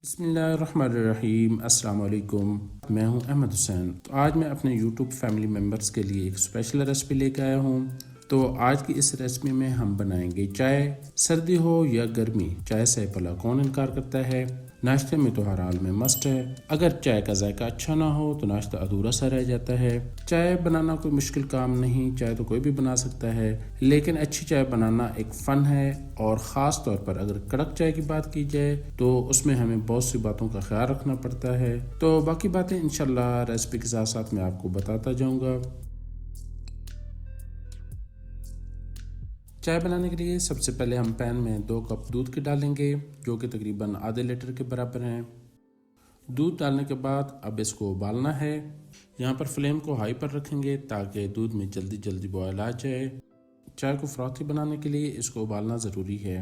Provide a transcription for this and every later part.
बिस्मिल्लाहिर्रहमानिर्रहीम। अस्सलाम वालेकुम। मैं हूं अहमद हुसैन। तो आज मैं अपने यूट्यूब फैमिली मेम्बर्स के लिए एक स्पेशल रेसिपी लेकर आया हूं। तो आज की इस रेसिपी में हम बनाएंगे चाय। सर्दी हो या गर्मी, चाय से भला कौन इनकार करता है। नाश्ते में तो हर हाल में मस्ट है। अगर चाय का जायका अच्छा ना हो तो नाश्ता अधूरा सा रह जाता है। चाय बनाना कोई मुश्किल काम नहीं, चाय तो कोई भी बना सकता है, लेकिन अच्छी चाय बनाना एक फ़न है। और ख़ास तौर पर अगर कड़क चाय की बात की जाए तो उसमें हमें बहुत सी बातों का ख्याल रखना पड़ता है। तो बाकी बातें इंशाल्लाह रेसिपी के साथ साथ मैं आपको बताता जाऊंगा। चाय बनाने के लिए सबसे पहले हम पैन में 2 कप दूध के डालेंगे, जो कि तकरीबन आधे लीटर के बराबर हैं। दूध डालने के बाद अब इसको उबालना है। यहाँ पर फ्लेम को हाई पर रखेंगे ताकि दूध में जल्दी जल्दी बॉयल आ जाए। चाय को फ्रॉथी बनाने के लिए इसको उबालना ज़रूरी है।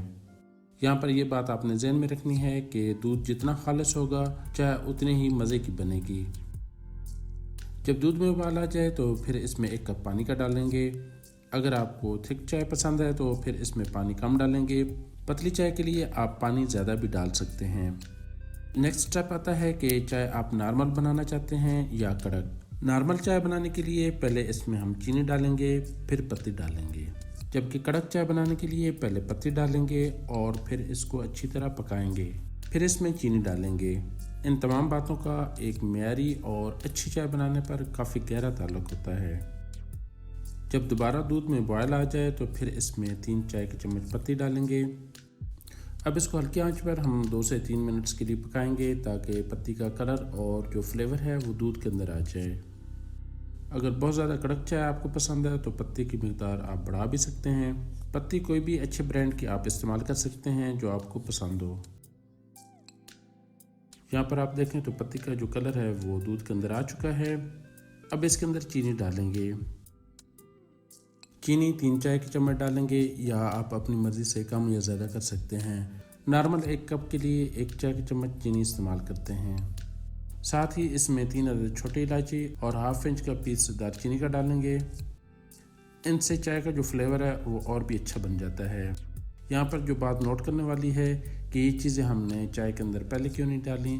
यहाँ पर यह बात आपने ज़हन में रखनी है कि दूध जितना खालिस होगा चाय उतनी ही मज़े की बनेगी। जब दूध में उबाल आ जाए तो फिर इसमें 1 कप पानी का डालेंगे। अगर आपको थिक चाय पसंद है तो फिर इसमें पानी कम डालेंगे। पतली चाय के लिए आप पानी ज़्यादा भी डाल सकते हैं। नेक्स्ट स्टेप आता है कि चाय आप नॉर्मल बनाना चाहते हैं या कड़क। नॉर्मल चाय बनाने के लिए पहले इसमें हम चीनी डालेंगे, फिर पत्ती डालेंगे, जबकि कड़क चाय बनाने के लिए पहले पत्ती डालेंगे और फिर इसको अच्छी तरह पकाएंगे, फिर इसमें चीनी डालेंगे। इन तमाम बातों का एक मियारी और अच्छी चाय बनाने पर काफ़ी गहरा ताल्लुक होता है। जब दोबारा दूध में बॉयल आ जाए तो फिर इसमें 3 चाय के चम्मच पत्ती डालेंगे। अब इसको हल्की आंच पर हम 2 से 3 मिनट्स के लिए पकाएंगे ताकि पत्ती का कलर और जो फ्लेवर है वो दूध के अंदर आ जाए। अगर बहुत ज़्यादा कड़क चाय आपको पसंद है तो पत्ती की मिकदार आप बढ़ा भी सकते हैं। पत्ती कोई भी अच्छे ब्रांड की आप इस्तेमाल कर सकते हैं जो आपको पसंद हो। यहाँ पर आप देखें तो पत्ती का जो कलर है वो दूध के अंदर आ चुका है। अब इसके अंदर चीनी डालेंगे। चीनी 3 चाय के चम्मच डालेंगे, या आप अपनी मर्ज़ी से कम या ज़्यादा कर सकते हैं। नॉर्मल 1 कप के लिए 1 चाय के चम्मच चीनी इस्तेमाल करते हैं। साथ ही इसमें 3 अदद छोटी इलायची और हाफ इंच का पीस दालचीनी का डालेंगे। इनसे चाय का जो फ्लेवर है वो और भी अच्छा बन जाता है। यहाँ पर जो बात नोट करने वाली है कि ये चीज़ें हमने चाय के अंदर पहले क्यों नहीं डाली,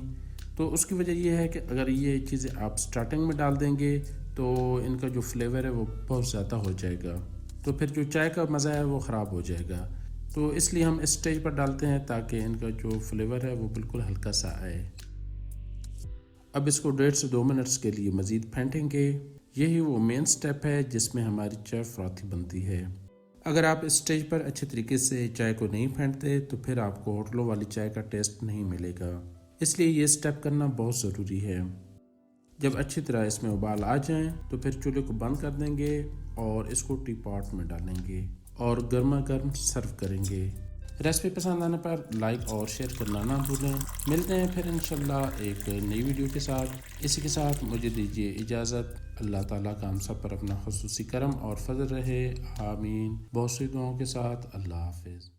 तो उसकी वजह यह है कि अगर ये चीज़ें आप स्टार्टिंग में डाल देंगे तो इनका जो फ्लेवर है वो बहुत ज़्यादा हो जाएगा, तो फिर जो चाय का मज़ा है वो ख़राब हो जाएगा। तो इसलिए हम इस स्टेज पर डालते हैं ताकि इनका जो फ्लेवर है वो बिल्कुल हल्का सा आए। अब इसको 1.5 से 2 मिनट्स के लिए मज़ीद फेंटेंगे। यही वो मेन स्टेप है जिसमें हमारी चाय फ्रॉथी बनती है। अगर आप इस स्टेज पर अच्छे तरीके से चाय को नहीं फेंटते तो फिर आपको होटलों वाली चाय का टेस्ट नहीं मिलेगा, इसलिए ये स्टेप करना बहुत ज़रूरी है। जब अच्छी तरह इसमें उबाल आ जाएं तो फिर चूल्हे को बंद कर देंगे और इसको टी पॉट में डालेंगे और गर्मा गर्म सर्व करेंगे। रेसिपी पसंद आने पर लाइक और शेयर करना ना भूलें। मिलते हैं फिर इंशाल्लाह एक नई वीडियो के साथ। इसी के साथ मुझे दीजिए इजाज़त। अल्लाह ताला का हम सब पर अपना खुसूसी करम और फजल रहे, आमीन। बहुत सी दुआओं के साथ अल्लाह हाफिज़।